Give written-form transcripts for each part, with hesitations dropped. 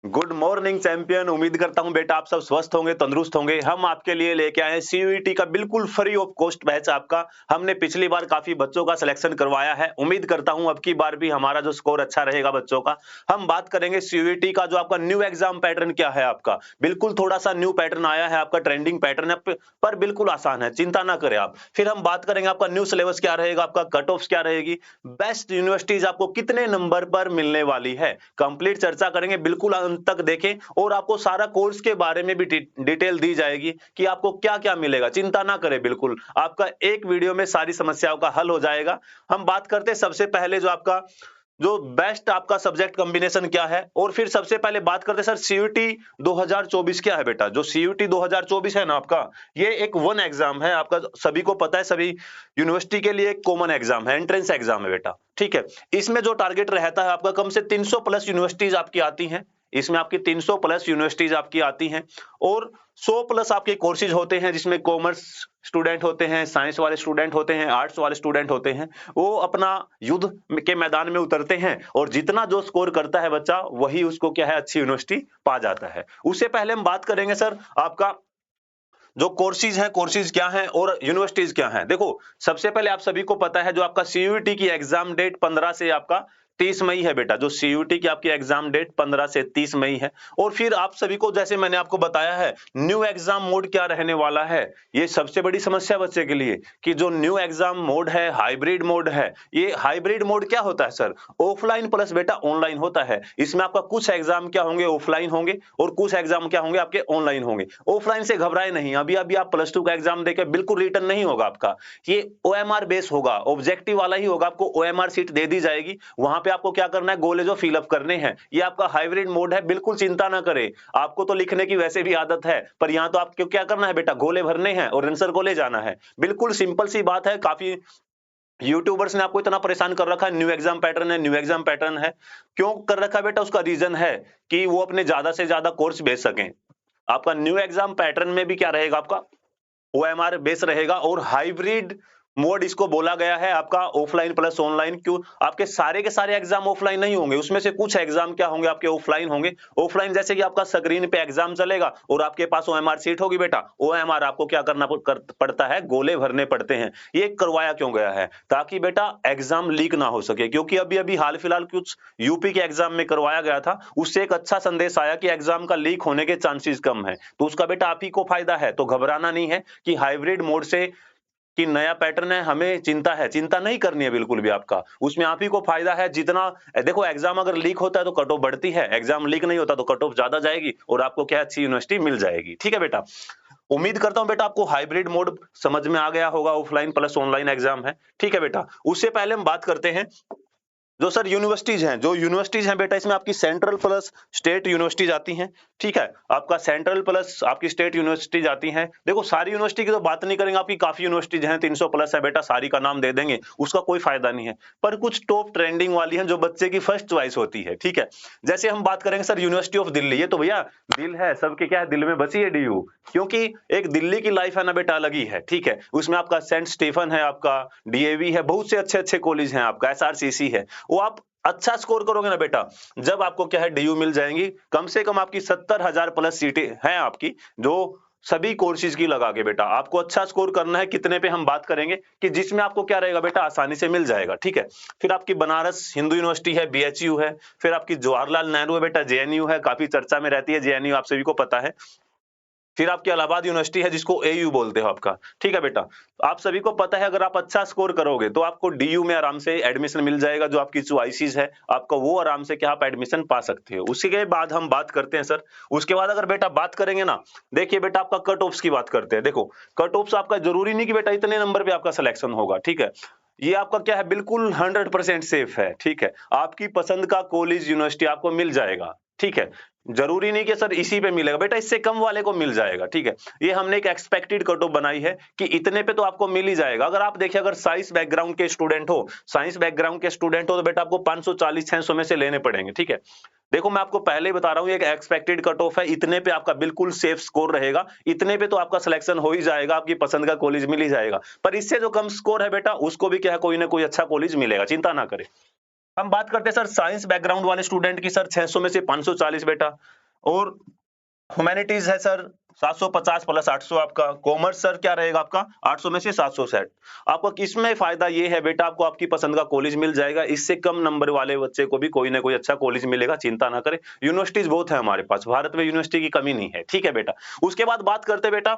Good morning champion. उम्मीद करता हूं बेटा आप सब स्वस्थ होंगे, तंदुरुस्त होंगे। हम आपके लिए लेके आए हैं सीयूईटी का बिल्कुल फ्री ऑफ कॉस्ट बैच आपका। हमने पिछली बार काफी बच्चों का सिलेक्शन करवाया है। उम्मीद करता हूं अब की बार भी हमारा जो स्कोर अच्छा रहेगा बच्चों का। हम बात करेंगे सीयूईटी का जो आपका न्यू एग्जाम पैटर्न क्या है आपका। बिल्कुल थोड़ा सा न्यू पैटर्न आया है आपका, ट्रेंडिंग पैटर्न है पर बिल्कुल आसान है, चिंता ना करें आप। फिर हम बात करेंगे आपका न्यू सिलेबस क्या रहेगा, आपका कट ऑफ क्या रहेगी, बेस्ट यूनिवर्सिटीज आपको कितने नंबर पर मिलने वाली है, कंप्लीट चर्चा करेंगे। बिल्कुल अंत तक देखें और आपको सारा कोर्स के बारे में भी डिटेल दी जाएगी कि आपको क्या क्या मिलेगा। चिंता ना करें, बिल्कुल आपका एक वीडियो में सारी समस्याओं का हल हो जाएगा। हम बात करते हैं सबसे पहले जो आपका जो बेस्ट आपका सब्जेक्ट कॉम्बिनेशन क्या है, और फिर सबसे पहले बात करते हैं सर सीयूटी 2024 क्या है बेटा। जो सीयूटी 2024 है ना आपका, ये एक वन एग्जाम है आपका, सभी को पता है, सभी यूनिवर्सिटी के लिए एक कॉमन एग्जाम है, एंट्रेंस एग्जाम है बेटा, ठीक है। इसमें जो टारगेट रहता है आपका, कम से 300 प्लस यूनिवर्सिटीज आपकी आती हैं। इसमें आपकी 300 प्लस यूनिवर्सिटीज आपकी आती हैं और 100 प्लस आपके कोर्सेज होते हैं, जिसमें कॉमर्स स्टूडेंट होते हैं, साइंस वाले स्टूडेंट होते हैं, आर्ट्स वाले स्टूडेंट होते हैं। वो अपना युद्ध के मैदान में उतरते हैं और जितना जो स्कोर करता है बच्चा, वही उसको क्या है, अच्छी यूनिवर्सिटी पा जाता है। उससे पहले हम बात करेंगे सर आपका जो कोर्सेज हैं, कोर्सेज क्या हैं और यूनिवर्सिटीज क्या हैं। देखो सबसे पहले आप सभी को पता है जो आपका सीयूईटी की एग्जाम डेट 15 से आपका 30 मई है बेटा। जो सीयूईटी की आपकी एग्जाम डेट 15 से 30 मई है। और फिर आप सभी को, जैसे मैंने आपको बताया है, न्यू एग्जाम मोड क्या रहने वाला है। ये सबसे बड़ी समस्या बच्चे के लिए कि जो न्यू एग्जाम मोड है, हाइब्रिड मोड है। ये हाइब्रिड मोड क्या होता है सर, ऑफलाइन प्लस बेटा ऑनलाइन होता है। इसमें आपका कुछ एग्जाम क्या होंगे, ऑफलाइन होंगे, और कुछ एग्जाम क्या होंगे आपके ऑनलाइन होंगे। ऑफलाइन से घबराए नहीं, अभी अभी आप प्लस 2 का एग्जाम देके बिल्कुल रिटर्न नहीं होगा आपका। ये ओएमआर बेस होगा, ऑब्जेक्टिव वाला ही होगा। आपको ओएमआर सीट दे दी जाएगी, वहां पे आपको क्या करना है, गोले जो फिलअप करने हैं। ये आपका हाइब्रिड मोड है, बिल्कुल चिंता ना करें। आपको तो लिखने की वैसे भी आदत है, पर यहां तो आपको क्या करना है बेटा, गोले भरने हैं और आंसर को ले जाना है। बिल्कुल सिंपल सी बात है। काफी यूट्यूबर्स ने आपको इतना परेशान कर रखा है, न्यू एग्जाम पैटर्न है, न्यू एग्जाम पैटर्न है। क्यों कर रखा है बेटा, उसका रीजन है कि वो अपने ज्यादा से ज्यादा कोर्स भेज सकें। आपका न्यू एग्जाम पैटर्न में भी क्या रहेगा आपका, ओएमआर बेस रहेगा और हाइब्रिड मोड इसको बोला गया है आपका, ऑफलाइन प्लस ऑनलाइन। क्यों, आपके सारे के सारे एग्जाम ऑफलाइन नहीं होंगे, उसमें से कुछ एग्जाम क्या होंगे आपके ऑफलाइन होंगे। ऑफलाइन जैसे कि आपका स्क्रीन पे एग्जाम चलेगा और आपके पास ओएमआर सीट होगी बेटा। ओएमआर आपको क्या करना पड़ता है, गोले भरने पड़ते हैं। ये करवाया क्यों गया है, ताकि बेटा एग्जाम लीक ना हो सके। क्योंकि अभी अभी हाल फिलहाल कुछ यूपी के एग्जाम में करवाया गया था, उससे एक अच्छा संदेश आया कि एग्जाम का लीक होने के चांसेस कम है। तो उसका बेटा आप ही को फायदा है, तो घबराना नहीं है कि हाइब्रिड मोड से कि नया पैटर्न है, हमें चिंता है, चिंता नहीं करनी है बिल्कुल भी आपका। उसमें आप ही को फायदा है। जितना देखो, एग्जाम अगर लीक होता है तो कट ऑफ बढ़ती है, एग्जाम लीक नहीं होता तो कट ऑफ ज्यादा जाएगी और आपको क्या, अच्छी यूनिवर्सिटी मिल जाएगी। ठीक है बेटा, उम्मीद करता हूं बेटा आपको हाइब्रिड मोड समझ में आ गया होगा, ऑफलाइन प्लस ऑनलाइन एग्जाम है। ठीक है बेटा, उससे पहले हम बात करते हैं जो सर यूनिवर्सिटीज हैं। जो यूनिवर्सिटीज हैं बेटा, इसमें आपकी सेंट्रल प्लस स्टेट यूनिवर्सिटीज आती हैं। ठीक है, आपका सेंट्रल प्लस आपकी स्टेट यूनिवर्सिटीज आती हैं। देखो सारी यूनिवर्सिटी की तो बात नहीं करेंगे, आपकी काफी यूनिवर्सिटीज हैं, 300 प्लस है बेटा, सारी का नाम दे देंगे, उसका कोई फायदा नहीं है। पर कुछ टॉप ट्रेंडिंग वाली हैं जो बच्चे की फर्स्ट चॉइस होती है। ठीक है, जैसे हम बात करेंगे सर यूनिवर्सिटी ऑफ दिल्ली। ये तो भैया दिल है सबके, क्या है, दिल में बसी है डीयू। क्योंकि एक दिल्ली की लाइफ है ना बेटा, अलग ही है। ठीक है, उसमें आपका सेंट स्टीफन है, आपका डीएवी है, बहुत से अच्छे अच्छे कॉलेज हैं, आपका एसआरसीसी है। वो आप अच्छा स्कोर करोगे ना बेटा, जब आपको क्या है, डीयू मिल जाएंगी। कम से कम आपकी 70,000 प्लस सीटें हैं आपकी, जो सभी कोर्सेज की लगा के बेटा आपको अच्छा स्कोर करना है। कितने पे हम बात करेंगे कि जिसमें आपको क्या रहेगा बेटा, आसानी से मिल जाएगा। ठीक है, फिर आपकी बनारस हिंदू यूनिवर्सिटी है, बीएचयू है। फिर आपकी जवाहरलाल नेहरू है बेटा, जेएनयू है, काफी चर्चा में रहती है जेएनयू, आप सभी को पता है। फिर आपकी इलाहाबाद यूनिवर्सिटी है, जिसको एयू बोलते हो आपका। ठीक है बेटा, आप सभी को पता है अगर आप अच्छा स्कोर करोगे तो आपको डीयू में आराम से एडमिशन मिल जाएगा। जो आपकी चॉइसेस है आपका, वो आराम से क्या आप एडमिशन पा सकते हो। उसी के बाद हम बात करते हैं सर, उसके बाद अगर बेटा बात करेंगे ना, देखिए बेटा आपका कट ऑफ्स की बात करते हैं। देखो कट ऑफ्स आपका जरूरी नहीं कि बेटा इतने नंबर पे आपका सिलेक्शन होगा। ठीक है, ये आपका क्या है, बिल्कुल 100% सेफ है। ठीक है, आपकी पसंद का कॉलेज यूनिवर्सिटी आपको मिल जाएगा। ठीक है, जरूरी नहीं कि सर इसी पे मिलेगा बेटा, इससे कम वाले को मिल जाएगा। ठीक है, ये हमने एक एक्सपेक्टेड कट ऑफ बनाई है कि इतने पे तो आपको मिल ही जाएगा। अगर आप देखिए, अगर साइंस बैकग्राउंड के स्टूडेंट हो, साइंस बैकग्राउंड के स्टूडेंट हो तो बेटा आपको 540-600 में से लेने पड़ेंगे। ठीक है, देखो मैं आपको पहले ही बता रहा हूं, ये एक एक्सपेक्टेड कट ऑफ है, इतने पे आपका बिल्कुल सेफ स्कोर रहेगा। इतने पे तो आपका सिलेक्शन हो ही जाएगा, आपकी पसंद का कॉलेज मिल ही जाएगा। पर इससे जो कम स्कोर है बेटा, उसको भी क्या है, कोई ना कोई अच्छा कॉलेज मिलेगा, चिंता ना करें। हम बात करते हैं सर साइंस बैकग्राउंड वाले स्टूडेंट की, सर 600 में से 540 बेटा। और ह्यूमैनिटीज है सर 750 प्लस 800 आपका। कॉमर्स सर क्या रहेगा आपका 800 में से 760। आपको किसमें फायदा ये है बेटा, आपको आपकी पसंद का कॉलेज मिल जाएगा। इससे कम नंबर वाले बच्चे को भी कोई ना कोई अच्छा कॉलेज मिलेगा, चिंता ना करें। यूनिवर्सिटीज बहुत है हमारे पास, भारत में यूनिवर्सिटी की कमी नहीं है, ठीक है बेटा। उसके बाद बात करते हैं बेटा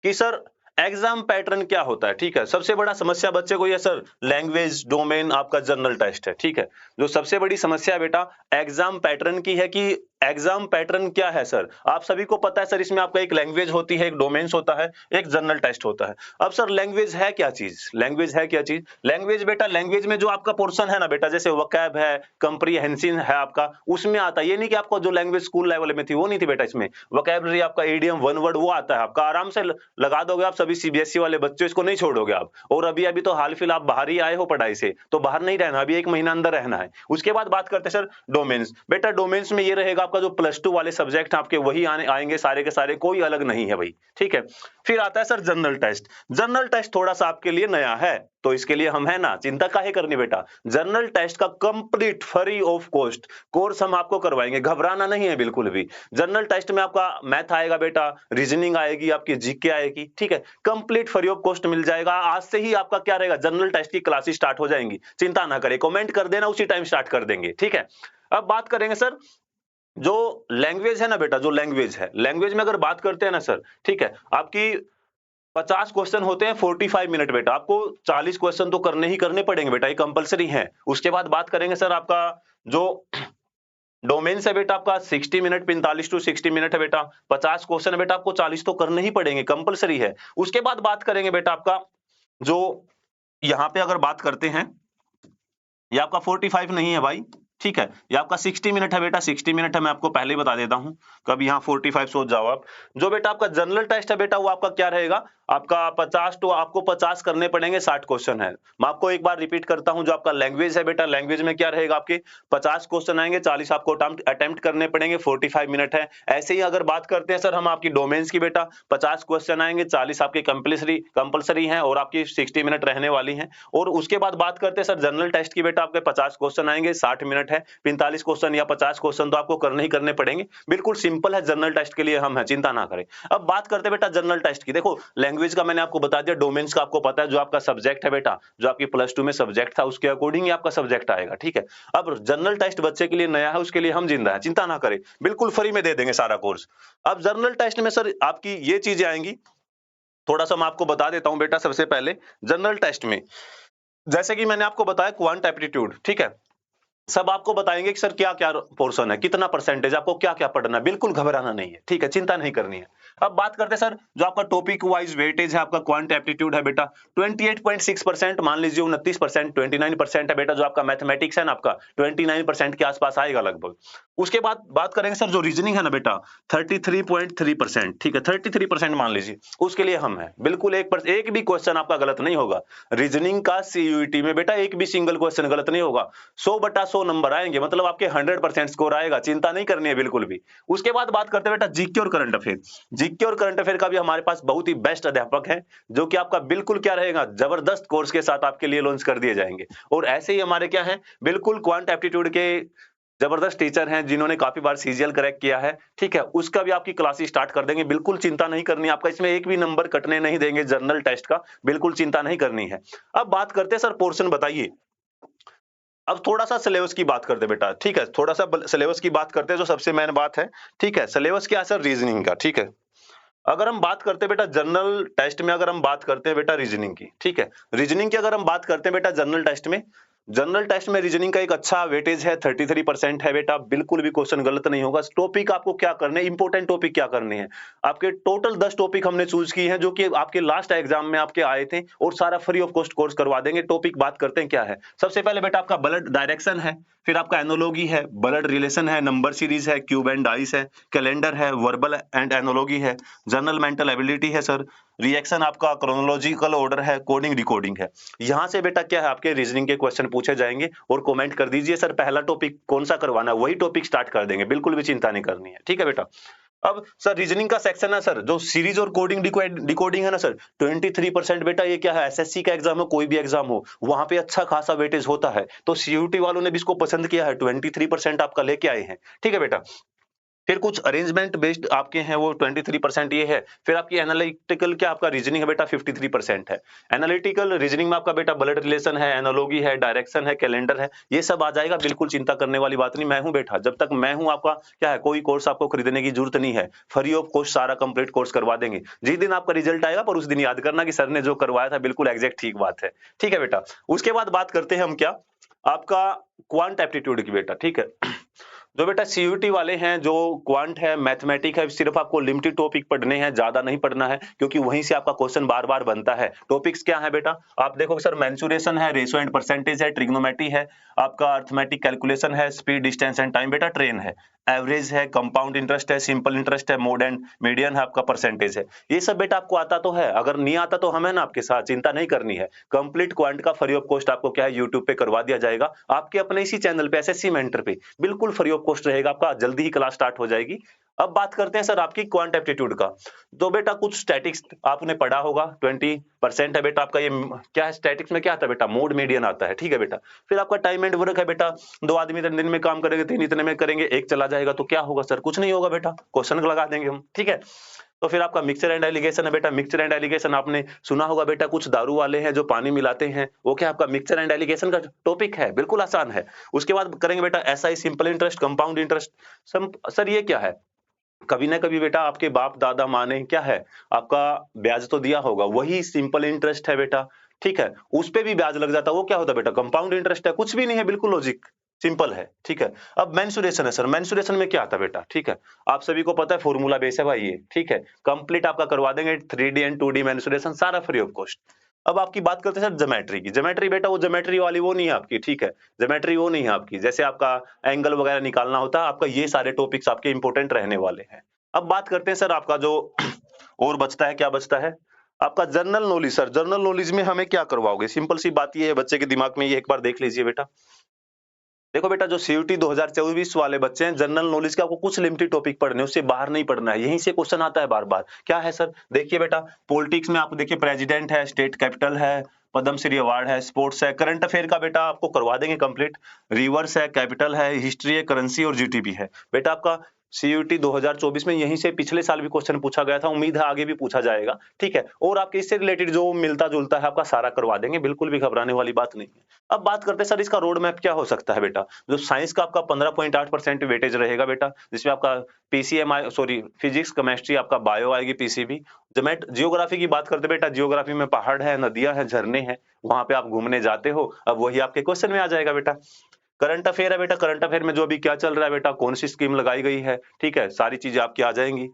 कि सर एग्जाम पैटर्न क्या होता है, ठीक है। सबसे बड़ा समस्या बच्चे को ये सर लैंग्वेज डोमेन आपका जनरल टेस्ट है, ठीक है। जो सबसे बड़ी समस्या है बेटा एग्जाम पैटर्न की है कि एग्जाम पैटर्न क्या है सर, आप सभी को पता है सर, इसमें आपका एक लैंग्वेज होती है, एक डोमेन्स होता है, एक जनरल टेस्ट होता है। अब सर लैंग्वेज है क्या चीज, लैंग्वेज है क्या चीज, लैंग्वेज बेटा, लैंग्वेज में जो आपका पोर्शन है ना बेटा, जैसे वोकैब है, कंप्रीहेंसिव है आपका, उसमें आता है। ये नहीं कि आपको जो लैंग्वेज स्कूल लेवल में थी वो नहीं थी बेटा, इसमें वोकैबुलरी आपका इडियम वन वर्ड वो आता है आपका, आराम से लगा दोगे आप। सभी सीबीएसई वाले बच्चे इसको नहीं छोड़ोगे आप। और अभी अभी तो हाल फिलहाल आप बाहर ही आए हो पढ़ाई से, तो बाहर नहीं रहना, अभी 1 महीना अंदर रहना है। उसके बाद बात करते हैं सर डोमेन्स। बेटा डोमेन्स में ये रहेगा आपका जो +2 वाले सब्जेक्ट आपके वही आएंगे सारे के सारे, कोई अलग नहीं है भाई, ठीक है। फिर आता है sir general test. General test थोड़ा सा आपके लिए नया है, तो इसके लिए हम है ना, चिंता काहे करनी बेटा। जनरल टेस्ट का complete free of cost course हम आपको करवाएंगे, घबराना नहीं है बिल्कुल भी। जनरल टेस्ट में आपका मैथ आएगा बेटा, रीजनिंग आएगी, आपकी जीके आएगी, ठीक है। कंप्लीट फ्री ऑफ कॉस्ट मिल जाएगा। आज से ही आपका क्या रहेगा, जनरल टेस्ट की क्लासेस स्टार्ट हो जाएंगी, चिंता ना करें, कमेंट कर देना, उसी टाइम स्टार्ट कर देंगे, ठीक है। अब बात करेंगे सर जो लैंग्वेज है ना बेटा, जो लैंग्वेज है, लैंग्वेज में अगर बात करते हैं ना सर, ठीक है, आपकी 50 क्वेश्चन होते हैं 45 मिनट बेटा, आपको 40 क्वेश्चन तो करने ही करने पड़ेंगे बेटा, ये कंपलसरी है। उसके बाद बात करेंगे सर आपका जो डोमेन्स है बेटा, आपका 60 मिनट, 45 टू 60 मिनट है बेटा। 50 क्वेश्चन है बेटा, आपको 40 तो करने ही पड़ेंगे, कंपलसरी है। उसके बाद बात करेंगे बेटा आपका जो यहाँ पे अगर बात करते हैं, ये आपका 45 नहीं है भाई, ठीक है, ये आपका 60 मिनट है बेटा, 60 मिनट है, मैं आपको पहले ही बता देता हूं। कभी यहाँ 45 सोच जाओ आप। जो बेटा आपका जनरल टेस्ट है बेटा, वो आपका क्या रहेगा, आपका 50 तो आपको 50 करने पड़ेंगे, 60 क्वेश्चन है। मैं आपको एक बार रिपीट करता हूं, जो आपका लैंग्वेज है बेटा, लैंग्वेज में क्या रहेगा, आपके 50 क्वेश्चन आएंगे, 40 आपको अटेम्प्ट करने पड़ेंगे, 45 मिनट है। ऐसे ही अगर बात करते हैं सर हम आपकी डोमेन्स की बेटा, 50 क्वेश्चन आएंगे, 40 आपके कंपलसरी हैं और आपकी 60 मिनट रहने वाली हैं। और उसके बाद बात करते हैं सर जनरल टेस्ट की बेटा, आपके 50 क्वेश्चन आएंगे, 60 मिनट है, 45 क्वेश्चन या 50 क्वेश्चन तो आपको करने ही करने पड़ेंगे। बिल्कुल सिंपल है, जनरल टेस्ट के लिए हम है, चिंता ना करें। अब बात करते हैं बेटा जनरल टेस्ट की। देखो लैंग्वेज का मैंने आपको बता दिया, डोमेन्स का आपको पता है, जो आपका सब्जेक्ट है बेटा, जो आपकी +2 में सब्जेक्ट था उसके अकॉर्डिंग ही आपका सब्जेक्ट आएगा, ठीक है। अब जनरल टेस्ट बच्चे के लिए नया है, उसके लिए हम जिंदा है, चिंता ना करें, बिल्कुल फ्री में दे देंगे सारा कोर्स। अब जनरल टेस्ट में सर आपकी ये चीजें आएंगी, थोड़ा सा मैं आपको बता देता हूं बेटा। सबसे पहले जनरल टेस्ट में जैसे कि मैंने आपको बताया क्वांट एप्टीट्यूड, ठीक है, सब आपको बताएंगे कि सर क्या क्या पोर्शन है, कितना परसेंटेज, आपको क्या क्या पढ़ना है, बिल्कुल घबराना नहीं है, ठीक है, चिंता नहीं करनी है। अब बात करते हैं सर जो आपका टॉपिक वाइज वेटेज है, आपका क्वांट एप्टीट्यूड है बेटा 28.6%, मान लीजिए 29%, 29% है बेटा। जो आपका मैथमेटिक्स है ना, आपका 29% के आसपास आएगा लगभग। उसके बाद बात करेंगे सर जो रीजनिंग है ना बेटा 33.3%, ठीक है, 33% मान लीजिए, उसके लिए हम है बिल्कुल। एक भी क्वेश्चन आपका गलत नहीं होगा रीजनिंग का सीयूईटी में बेटा, एक भी सिंगल क्वेश्चन गलत नहीं होगा। 100/100 नंबर आएंगे, मतलब आपके 100% स्कोर आएगा, चिंता नहीं करनी है बिल्कुल भी। उसके बाद बात करते हैं बेटा जीके और करंट अफेयर। जीके और करंट अफेयर का भी हमारे पास बहुत ही बेस्ट अध्यापक है, जो कि आपका बिल्कुल क्या रहेगा, जबरदस्त कोर्स के साथ आपके लिए लॉन्च कर दिए जाएंगे। और ऐसे ही हमारे क्या है, बिल्कुल क्वांट एप्टीट्यूड के जबरदस्त टीचर हैं, जिन्होंने काफी बार सीजीएल क्रैक किया है, ठीक है, उसका भी आपकी क्लासेस स्टार्ट कर देंगे, बिल्कुल चिंता नहीं करनी आपका, इसमें एक भी नंबर कटने नहीं देंगे जनरल टेस्ट का, बिल्कुल चिंता नहीं करनी है। अब बात करते हैं सर पोर्शन बताइए। अब थोड़ा सा सिलेबस की बात करते हैं बेटा, ठीक है, थोड़ा सा सिलेबस की बात करते हैं, जो सबसे मेन बात है, ठीक है। सिलेबस क्या है सर, रीजनिंग का, ठीक है। अगर हम बात करते हैं बेटा जनरल टेस्ट में, अगर हम बात करते हैं बेटा रीजनिंग की, ठीक है, रीजनिंग की अगर हम बात करते हैं बेटा जनरल टेस्ट में, जनरल टेस्ट में रीजनिंग का एक अच्छा वेटेज है, 33% है बेटा, बिल्कुल भी क्वेश्चन गलत नहीं होगा। टॉपिक आपको क्या करने, इंपॉर्टेंट टॉपिक क्या करने हैं, आपके टोटल 10 टॉपिक हमने चूज किए हैं, जो कि आपके लास्ट एग्जाम में आपके आए थे, और सारा फ्री ऑफ कॉस्ट कोर्स करवा देंगे। टॉपिक बात करते हैं क्या है, सबसे पहले बेटा आपका ब्लड डायरेक्शन है, फिर आपका एनोलॉजी है, ब्लड रिलेशन है, नंबर सीरीज है, क्यूब एंड डाइस है, कैलेंडर है, वर्बल एंड एनोलॉजी है, जनरल मेंटल एबिलिटी है सर, रिएक्शन आपका क्रोनोलॉजिकल ऑर्डर है, कोडिंग डिकोडिंग है। यहां से बेटा क्या है, आपके रीजनिंग के क्वेश्चन पूछे जाएंगे, और कमेंट कर दीजिए सर पहला टॉपिक कौन सा करवाना है, वही टॉपिक स्टार्ट कर देंगे, बिल्कुल भी चिंता नहीं करनी है, ठीक है बेटा। अब सर रीजनिंग का सेक्शन है सर, जो सीरीज और कोडिंग डिकोडिंग है ना सर, 23% बेटा ये क्या है, एसएससी का एग्जाम हो, कोई भी एग्जाम हो, वहां पे अच्छा खासा वेटेज होता है। तो सीयूटी वालों ने भी इसको पसंद किया है, 23% आपका लेके आए हैं। ठीक है बेटा। फिर कुछ अरेंजमेंट बेस्ड आपके हैं वो 23% ये है। फिर आपकी एनालिटिकल क्या आपका रीजनिंग है बेटा 53% है। एनालिटिकल रीजनिंग में आपका बेटा ब्लड रिलेशन है, एनालॉजी है, डायरेक्शन है, कैलेंडर है, ये सब आ जाएगा, बिल्कुल चिंता करने वाली बात नहीं। मैं हूं बेटा, जब तक मैं हूं आपका क्या है, कोई कोर्स आपको खरीदने की जरूरत नहीं है, फ्री ऑफ कॉस्ट सारा कंप्लीट कोर्स करवा देंगे। जिस दिन आपका रिजल्ट आएगा पर उस दिन याद करना कि सर ने जो करवाया था बिल्कुल एग्जैक्ट ठीक बात है। ठीक है बेटा। उसके बाद बात करते हैं हम क्या, आपका क्वांट एप्टीट्यूड की बेटा। ठीक है। जो बेटा सीयूटी वाले हैं, जो क्वांट है, मैथमेटिक है, सिर्फ आपको लिमिटेड टॉपिक पढ़ने हैं, ज्यादा नहीं पढ़ना है, क्योंकि वहीं से आपका क्वेश्चन बार बार बनता है। टॉपिक्स क्या है बेटा, आप देखो सर, मेंसुरेशन है, रेशियो एंड परसेंटेज है, ट्रिग्नोमेट्री है, आपका अर्थमेटिक कैलकुलेशन है, स्पीड डिस्टेंस एंड टाइम बेटा ट्रेन है, एवरेज है, कंपाउंड इंटरेस्ट है, सिंपल इंटरेस्ट है, मोड एंड मीडियन है, आपका परसेंटेज है। ये सब बेटा आपको आता तो है, अगर नहीं आता तो हमें ना आपके साथ चिंता नहीं करनी है। कंप्लीट क्वांट का फ्री ऑफ कॉस्ट आपको क्या है यूट्यूब पे करवा दिया जाएगा, आपके अपने इसी चैनल पे एसएससी मेंटर पे, बिल्कुल फ्री ऑफ कॉस्ट रहेगा आपका, जल्दी ही क्लास स्टार्ट हो जाएगी। अब बात करते हैं सर आपकी क्वांट एप्टीट्यूड का। तो बेटा कुछ स्टैटिक्स आपने पढ़ा होगा, 20% है बेटा आपका। ये क्या है, स्टैटिक्स में क्या आता है बेटा, मोड मीडियन आता है। ठीक है बेटा। फिर आपका टाइम एंड वर्क है बेटा, 2 आदमी दिन में काम करेंगे, 3 इतने में करेंगे, एक चला जाएगा तो क्या होगा सर, कुछ नहीं होगा बेटा, क्वेश्चन लगा देंगे हम। ठीक है। तो फिर आपका मिक्सचर एंड एलिगेशन है बेटा। मिक्सचर एंड एलिगेशन आपने सुना होगा बेटा, कुछ दारू वाले हैं जो पानी मिलाते हैं, वो क्या आपका मिक्सचर एंड एलिगेशन का टॉपिक है, बिल्कुल आसान है। उसके बाद करेंगे बेटा SI, simple interest, compound interest. Sir ये क्या है, कभी ना कभी बेटा आपके बाप दादा माँ ने क्या है, आपका ब्याज तो दिया होगा, वही सिंपल इंटरेस्ट है बेटा। ठीक है। उस पे भी ब्याज लग जाता है, वो क्या होता है बेटा, कंपाउंड इंटरेस्ट है। कुछ भी नहीं है, बिल्कुल लॉजिक सिंपल है। ठीक है। अब मेंसुरेशन है सर, मेंसुरेशन में क्या आता है बेटा, ठीक है, आप सभी को पता है, फॉर्मूला बेस है भाई ये। ठीक है। कंप्लीट आपका करवा देंगे, 3D एंड 2D मेंसुरेशन सारा फ्री ऑफ कॉस्ट। अब आपकी बात करते हैं सर ज्योमेट्री की। ज्योमेट्री बेटा वो ज्योमेट्री वाली वो नहीं है आपकी। ठीक है। ज्योमेट्री वो नहीं है आपकी, जैसे आपका एंगल वगैरह निकालना होता है आपका, ये सारे टॉपिक्स आपके इंपॉर्टेंट रहने वाले हैं। अब बात करते हैं सर आपका जो और बचता है, क्या बचता है आपका general knowledge. Sir general knowledge में हमें क्या करवाओगे, सिंपल सी बात ये है, बच्चे के दिमाग में ये एक बार देख लीजिए बेटा। देखो बेटा, जो सीयूटी 2024 वाले बच्चे हैं, जनरल नॉलेज के आपको कुछ लिमिटेड टॉपिक पढ़ने, उससे बाहर नहीं पढ़ना है, यहीं से क्वेश्चन आता है बार बार। क्या है सर, देखिए बेटा, पॉलिटिक्स में आप देखिए, प्रेसिडेंट है, स्टेट कैपिटल है, पद्मश्री अवार्ड है, स्पोर्ट्स है, करंट अफेयर का बेटा आपको करवा देंगे कंप्लीट, रिवर्स है, कैपिटल है, हिस्ट्री है, करेंसी और जीटीपी है बेटा आपका। सीयूटी 2024 में यहीं से पिछले साल भी क्वेश्चन पूछा गया था, उम्मीद है आगे भी पूछा जाएगा। ठीक है। और आपके इससे रिलेटेड जो मिलता जुलता है आपका सारा करवा देंगे, बिल्कुल भी घबराने वाली बात नहीं है। अब बात करते हैं सर इसका रोड मैप क्या हो सकता है बेटा। जो साइंस का आपका 15.8% वेटेज रहेगा बेटा, जिसमें आपका पीसीएम सॉरी फिजिक्स, केमिस्ट्री, आपका बायो आएगी, पीसीबी। जियोग्राफी की बात करते बेटा, जियोग्राफी में पहाड़ है, नदियां हैं, झरने हैं, वहां पे आप घूमने जाते हो, अब वही आपके क्वेश्चन में आ जाएगा बेटा। करंट अफेयर है बेटा, करंट अफेयर में जो अभी क्या चल रहा है बेटा, कौन सी स्कीम लगाई गई है, ठीक है, सारी चीजें आपकी आ जाएंगी।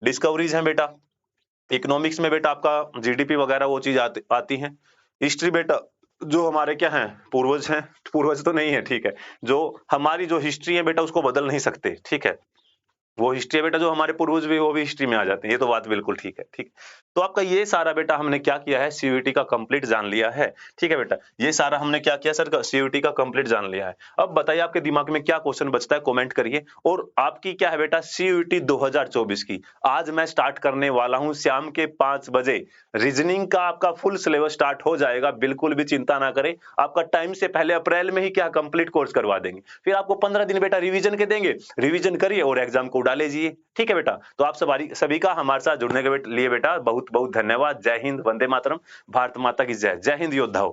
डिस्कवरीज है बेटा, इकोनॉमिक्स में बेटा आपका जीडीपी वगैरह वो चीज आती है। हिस्ट्री बेटा, जो हमारे क्या है, पूर्वज हैं, पूर्वज तो नहीं है, ठीक है, जो हमारी जो हिस्ट्री है बेटा उसको बदल नहीं सकते। ठीक है। वो हिस्ट्री है बेटा, जो हमारे पूर्वज भी वो भी हिस्ट्री में आ जाते हैं, ये तो बात बिल्कुल ठीक है। ठीक। तो आपका ये सारा बेटा हमने क्या किया है, सीयूटी का कंप्लीट जान लिया है। ठीक है बेटा, ये सारा हमने क्या किया सर, सीयूटी का कंप्लीट जान लिया है। अब बताइए आपके दिमाग में क्या क्वेश्चन बचता है, कमेंट करिए। और आपकी क्या है बेटा, सीयूटी 2024 की आज मैं स्टार्ट करने वाला हूं, शाम के 5 बजे रीजनिंग का आपका फुल सिलेबस स्टार्ट हो जाएगा, बिल्कुल भी चिंता ना करें। आपका टाइम से पहले अप्रैल में ही क्या कंप्लीट कोर्स करवा देंगे, फिर आपको 15 दिन बेटा रिवीजन के देंगे, रिवीजन करिए और एग्जाम को डाले जाइए। ठीक है बेटा। तो आप सभी का हमारे साथ जुड़ने के लिए बेटा बहुत बहुत धन्यवाद। जय हिंद, वंदे मातरम, भारत माता की जय। जय हिंद योद्धाओं।